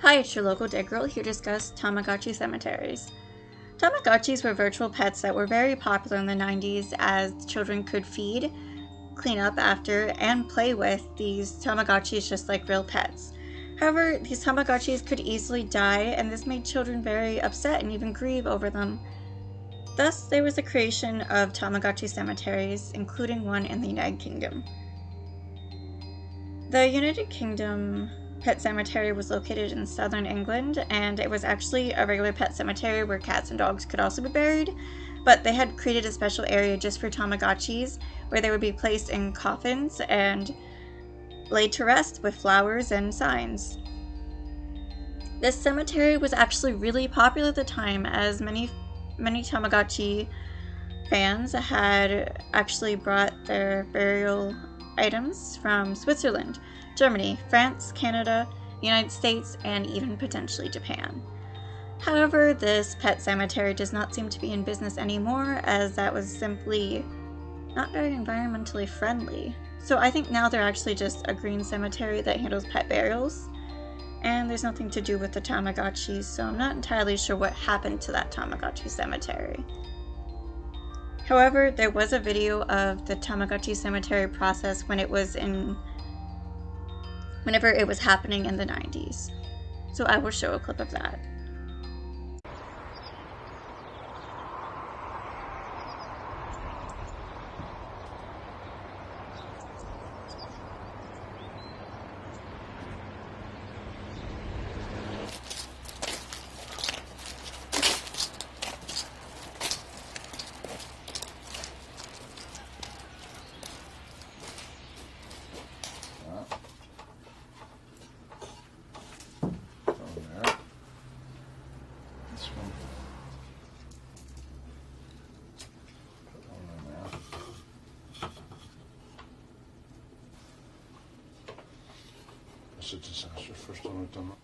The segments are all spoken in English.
Hi, it's your local dead girl here to discuss Tamagotchi Cemeteries. Tamagotchis were virtual pets that were very popular in the 90s as children could feed, clean up after, and play with these Tamagotchis just like real pets. However, these Tamagotchis could easily die, and this made children very upset and even grieve over them. Thus, there was the creation of Tamagotchi Cemeteries, including one in the United Kingdom. The United Kingdom Pet Cemetery was located in southern England, and it was actually a regular pet cemetery where cats and dogs could also be buried, but they had created a special area just for Tamagotchis where they would be placed in coffins and laid to rest with flowers and signs. This cemetery was actually really popular at the time, as many Tamagotchi fans had actually brought their burial items from Switzerland, Germany, France, Canada, United States, and even potentially Japan. However, this pet cemetery does not seem to be in business anymore, as that was simply not very environmentally friendly. So I think now they're actually just a green cemetery that handles pet burials, and there's nothing to do with the Tamagotchis, so I'm not entirely sure what happened to that Tamagotchi cemetery. However, there was a video of the Tamagotchi cemetery process whenever it was happening in the 90s. So I will show a clip of that. It's a disaster, first time I've done that.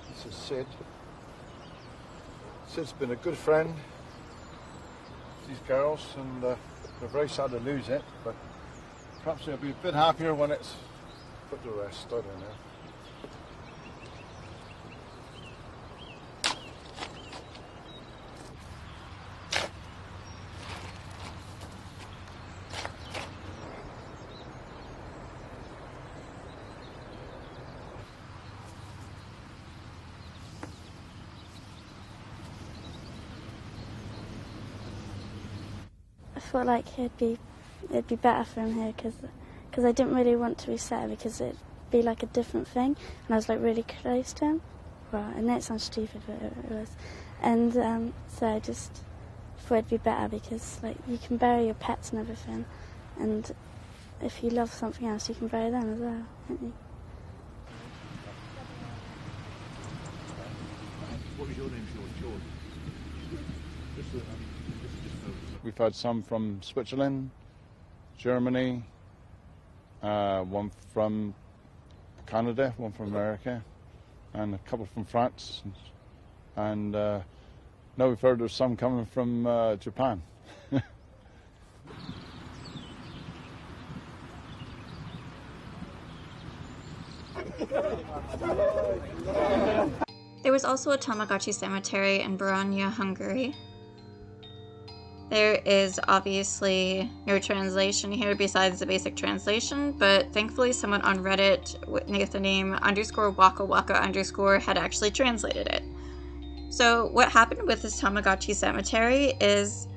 This is Sid. Sid's been a good friend. These girls, and they're very sad to lose it, but perhaps they'll be a bit happier when it's put to rest. I don't know. I felt like it'd be better for him here because I didn't really want to reset it because it'd be like a different thing, and I was like really close to him. Well, I know it sounds stupid, but it was. And so I just thought it'd be better because like you can bury your pets and everything, and if you love something else, you can bury them as well, can't you? What was your name, George? We've had some from Switzerland, Germany, one from Canada, one from America, and a couple from France. And now we've heard there's some coming from Japan. There was also a Tamagotchi cemetery in Bologna, Hungary. There is obviously no translation here besides the basic translation, but thankfully someone on Reddit with the name _waka_waka_ had actually translated it. So what happened with this Tamagotchi cemetery is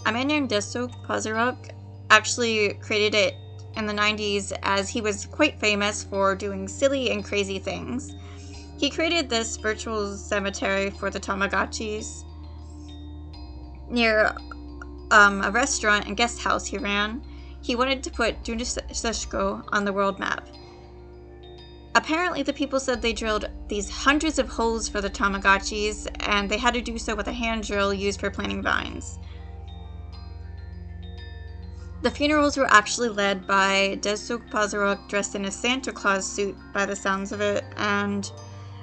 a man named Deso Pazaruk actually created it in the 90s as he was quite famous for doing silly and crazy things. He created this virtual cemetery for the Tamagotchis near a restaurant and guest house he ran. He wanted to put Dunajsko on the world map. Apparently the people said they drilled these hundreds of holes for the Tamagotchis, and they had to do so with a hand drill used for planting vines. The funerals were actually led by defunct Pazarok dressed in a Santa Claus suit by the sounds of it, and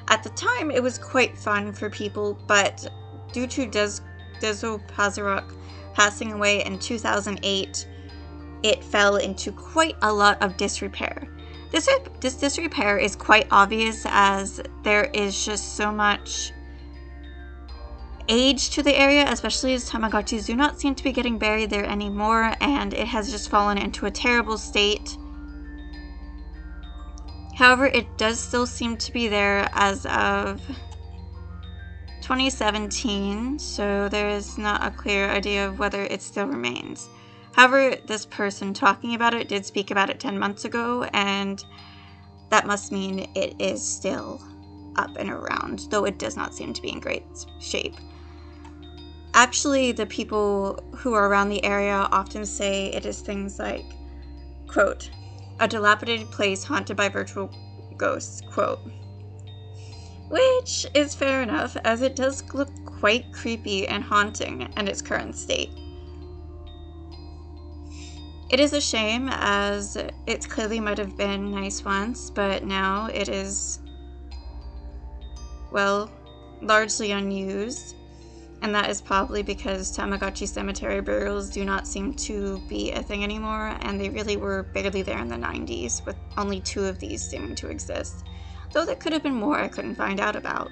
at the time it was quite fun for people, but due to defunct Pazarok passing away in 2008, it fell into quite a lot of disrepair. This disrepair is quite obvious as there is just so much age to the area, especially as Tamagotchis do not seem to be getting buried there anymore, and it has just fallen into a terrible state. However, it does still seem to be there as of 2017, so there is not a clear idea of whether it still remains. However, this person talking about it did speak about it 10 months ago, and that must mean it is still up and around, though it does not seem to be in great shape. Actually, the people who are around the area often say it is things like, quote, a dilapidated place haunted by virtual ghosts, quote. Which is fair enough, as it does look quite creepy and haunting in its current state. It is a shame, as it clearly might have been nice once, but now it is, well, largely unused. And that is probably because Tamagotchi Cemetery burials do not seem to be a thing anymore, and they really were barely there in the 90s, with only 2 of these seeming to exist. Though there could have been more I couldn't find out about.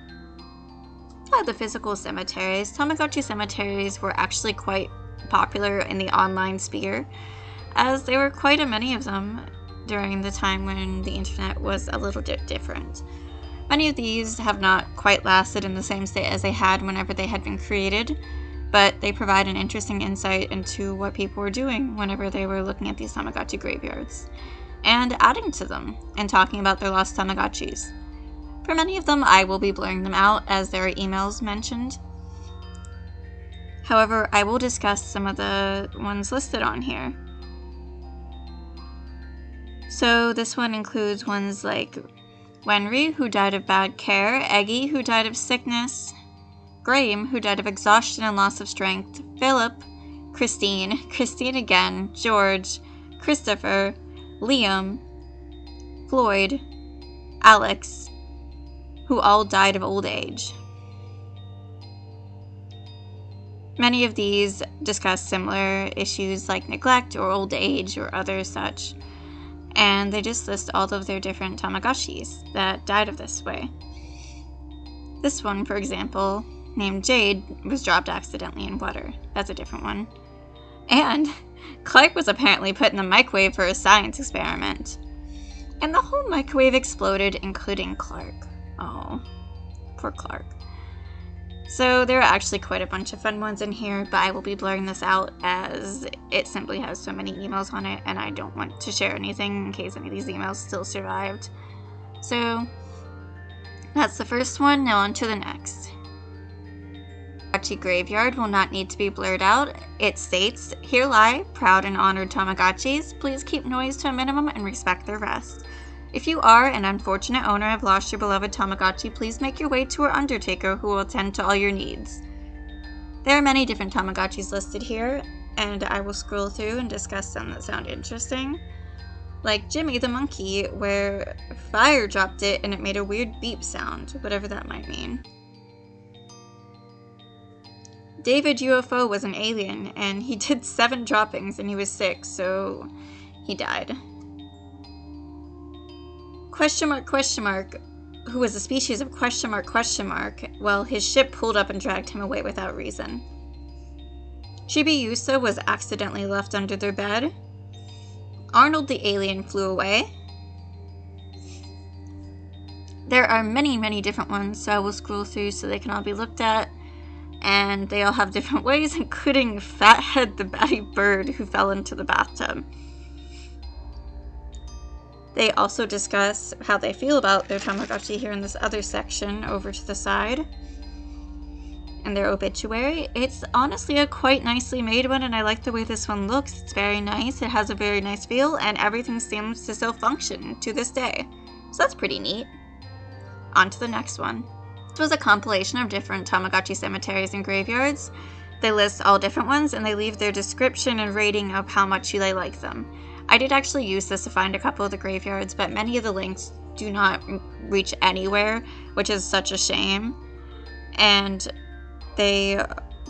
The physical cemeteries. Tamagotchi cemeteries were actually quite popular in the online sphere, as there were quite a many of them during the time when the internet was a little bit different. Many of these have not quite lasted in the same state as they had whenever they had been created, but they provide an interesting insight into what people were doing whenever they were looking at these Tamagotchi graveyards, and adding to them and talking about their lost Tamagotchis. For many of them, I will be blurring them out as there are emails mentioned. However, I will discuss some of the ones listed on here. So this one includes ones like Wenry, who died of bad care, Eggy, who died of sickness, Graham, who died of exhaustion and loss of strength, Philip, Christine again, George, Christopher, Liam, Floyd, Alex, who all died of old age. Many of these discuss similar issues like neglect or old age or other such, and they just list all of their different Tamagotchis that died of this way. This one, for example, named Jade, was dropped accidentally in water. That's a different one. And Clark was apparently put in the microwave for a science experiment. And the whole microwave exploded, including Clark. Oh, poor Clark. So there are actually quite a bunch of fun ones in here, but I will be blurring this out as it simply has so many emails on it, and I don't want to share anything in case any of these emails still survived. So that's the first one. Now on to the next. Tamagotchi graveyard will not need to be blurred out. It states, "Here lie proud and honored Tamagotchis. Please keep noise to a minimum and respect their rest. If you are an unfortunate owner and have lost your beloved Tamagotchi, please make your way to our undertaker who will attend to all your needs." There are many different Tamagotchis listed here, and I will scroll through and discuss some that sound interesting. Like Jimmy the monkey, where fire dropped it and it made a weird beep sound, whatever that might mean. David UFO was an alien, and he did 7 droppings and he was sick, so he died. Question mark, who was a species of question mark, well, his ship pulled up and dragged him away without reason. Chibi Yusa was accidentally left under their bed. Arnold the alien flew away. There are many, many different ones, so I will scroll through so they can all be looked at. And they all have different ways, including Fathead the batty bird who fell into the bathtub. They also discuss how they feel about their Tamagotchi here in this other section over to the side. And their obituary. It's honestly a quite nicely made one, and I like the way this one looks. It's very nice, it has a very nice feel, and everything seems to still function to this day. So that's pretty neat. On to the next one. This was a compilation of different Tamagotchi cemeteries and graveyards, They list all different ones, and they leave their description and rating of how much they like them. I did actually use this to find a couple of the graveyards, but many of the links do not reach anywhere, which is such a shame. And they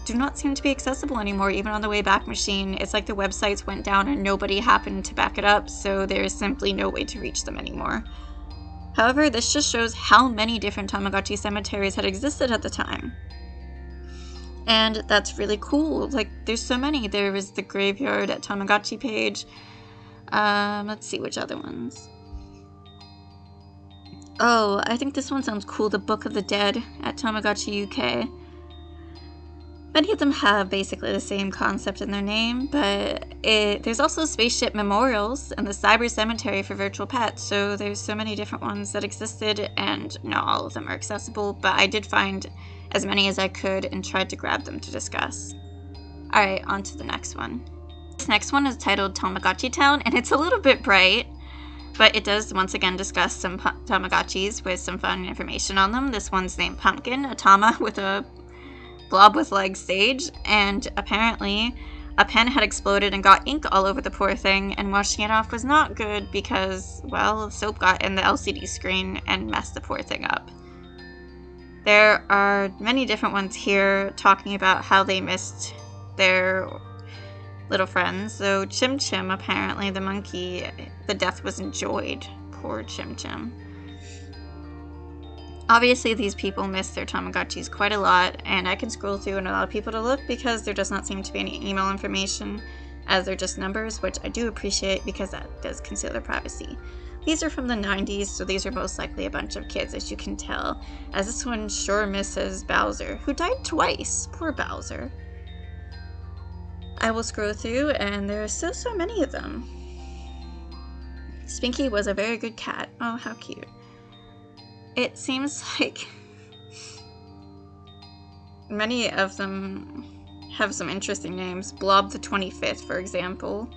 do not seem to be accessible anymore, even on the Wayback Machine. It's like the websites went down and nobody happened to back it up, so there's simply no way to reach them anymore. However, this just shows how many different Tamagotchi cemeteries had existed at the time. And that's really cool. Like, there's so many. There was the graveyard at Tamagotchi page. Let's see which other ones. Oh, I think this one sounds cool. The Book of the Dead at Tamagotchi UK. Many of them have basically the same concept in their name, but there's also Spaceship Memorials and the Cyber Cemetery for virtual pets, so there's so many different ones that existed, and not all of them are accessible, but I did find as many as I could and tried to grab them to discuss. Alright, on to the next one. This next one is titled Tamagotchi Town, and it's a little bit bright, but it does once again discuss some Tamagotchis with some fun information on them. This one's named Pumpkin, a Tama with a blob with legs stage, and apparently a pen had exploded and got ink all over the poor thing, and washing it off was not good because, well, soap got in the LCD screen and messed the poor thing up. There are many different ones here talking about how they missed their little friends. So Chim Chim, apparently the monkey, the death was enjoyed. Poor Chim Chim. Obviously, these people miss their Tamagotchis quite a lot, and I can scroll through and allow people to look because there does not seem to be any email information, as they're just numbers, which I do appreciate because that does conceal their privacy. These are from the 90s, so these are most likely a bunch of kids, as you can tell, as this one sure misses Bowser, who died twice. Poor Bowser. I will scroll through, and there are so many of them. Spinky was a very good cat. Oh, how cute. It seems like many of them have some interesting names. Blob the 25th, for example.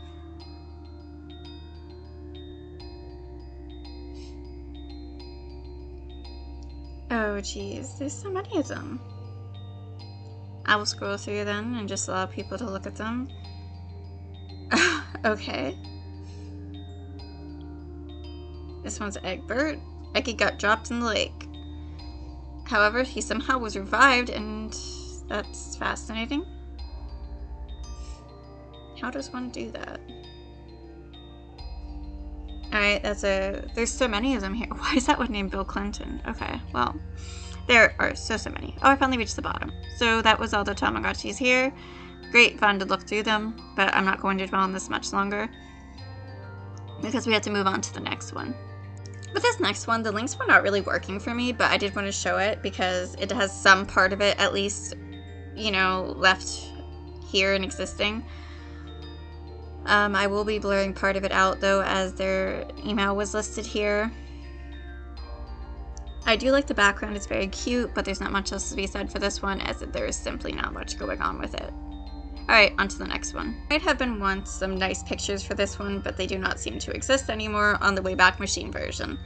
Oh, geez. There's so many of them. I will scroll through then and just allow people to look at them. Okay. This one's Egbert. Eggy got dropped in the lake. However, he somehow was revived, and that's fascinating. How does one do that? Alright, there's so many of them here. Why is that one named Bill Clinton? Okay, well, there are so many. Oh, I finally reached the bottom. So that was all the Tamagotchis here. Great fun to look through them, but I'm not going to dwell on this much longer because we have to move on to the next one. With this next one, the links were not really working for me, but I did want to show it because it has some part of it, at least, you know, left here and existing. I will be blurring part of it out, though, as their email was listed here. I do like the background, it's very cute, but there's not much else to be said for this one, as there is simply not much going on with it. Alright, on to the next one. There might have been once some nice pictures for this one, but they do not seem to exist anymore on the Wayback Machine version.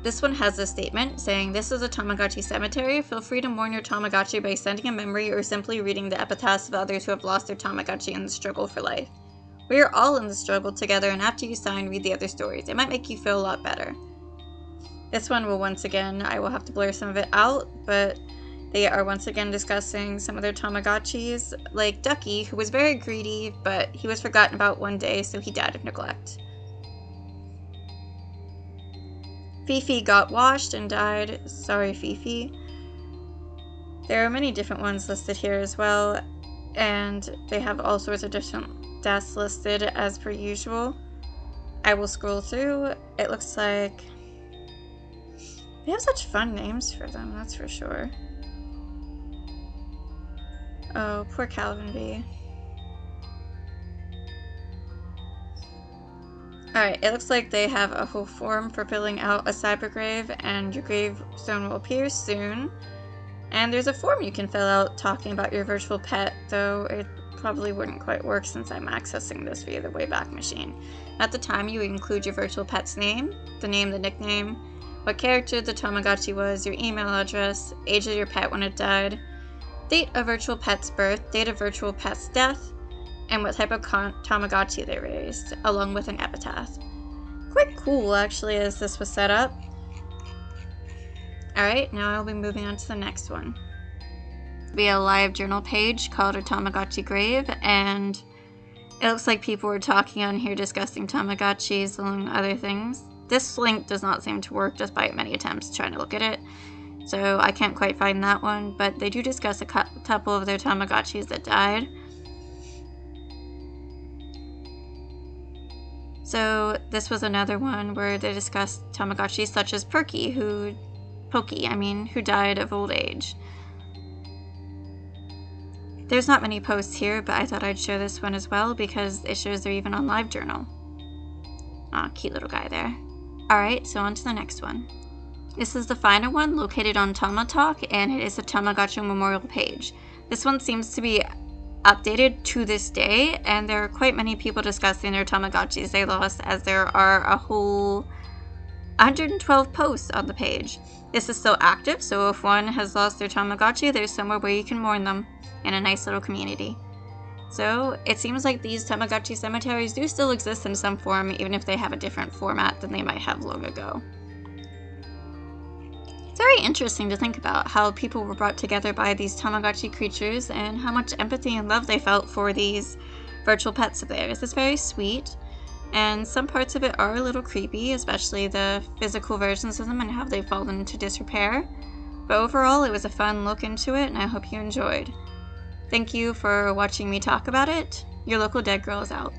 This one has a statement saying, "This is a Tamagotchi cemetery. Feel free to mourn your Tamagotchi by sending a memory or simply reading the epitaphs of others who have lost their Tamagotchi in the struggle for life. We are all in the struggle together, and after you sign, read the other stories. It might make you feel a lot better." This one will once again, I will have to blur some of it out, but they are once again discussing some of their Tamagotchis, like Ducky, who was very greedy, but he was forgotten about one day, so he died of neglect. Fifi got washed and died. Sorry, Fifi. There are many different ones listed here as well, and they have all sorts of different deaths listed as per usual. I will scroll through. It looks like they have such fun names for them, that's for sure. Oh, poor Calvin B. Alright, it looks like they have a whole form for filling out a cybergrave, and your gravestone will appear soon. And there's a form you can fill out talking about your virtual pet, though it probably wouldn't quite work since I'm accessing this via the Wayback Machine. At the time, you would include your virtual pet's name, the nickname, what character the Tamagotchi was, your email address, age of your pet when it died, date of virtual pet's birth, date of virtual pet's death, and what type of Tamagotchi they raised, along with an epitaph. Quite cool, actually, as this was set up. Alright, now I'll be moving on to the next one. Be a LiveJournal page called A Tamagotchi Grave, and it looks like people were talking on here discussing Tamagotchis among other things. This link does not seem to work despite many attempts trying to look at it, so I can't quite find that one, but they do discuss a couple of their Tamagotchis that died. So this was another one where they discussed Tamagotchis such as Pokey, who died of old age. There's not many posts here, but I thought I'd share this one as well because it shows they're even on LiveJournal. Aw, cute little guy there. Alright, so on to the next one. This is the final one, located on Tamatalk, and it is a Tamagotchi memorial page. This one seems to be updated to this day, and there are quite many people discussing their Tamagotchis they lost, as there are a whole 112 posts on the page. This is still active, so if one has lost their Tamagotchi, there's somewhere where you can mourn them in a nice little community. So it seems like these Tamagotchi cemeteries do still exist in some form, even if they have a different format than they might have long ago. It's very interesting to think about how people were brought together by these Tamagotchi creatures and how much empathy and love they felt for these virtual pets of theirs. It's very sweet, and some parts of it are a little creepy, especially the physical versions of them and how they've fallen into disrepair. But overall, it was a fun look into it, and I hope you enjoyed. Thank you for watching me talk about it. Your local dead girl is out.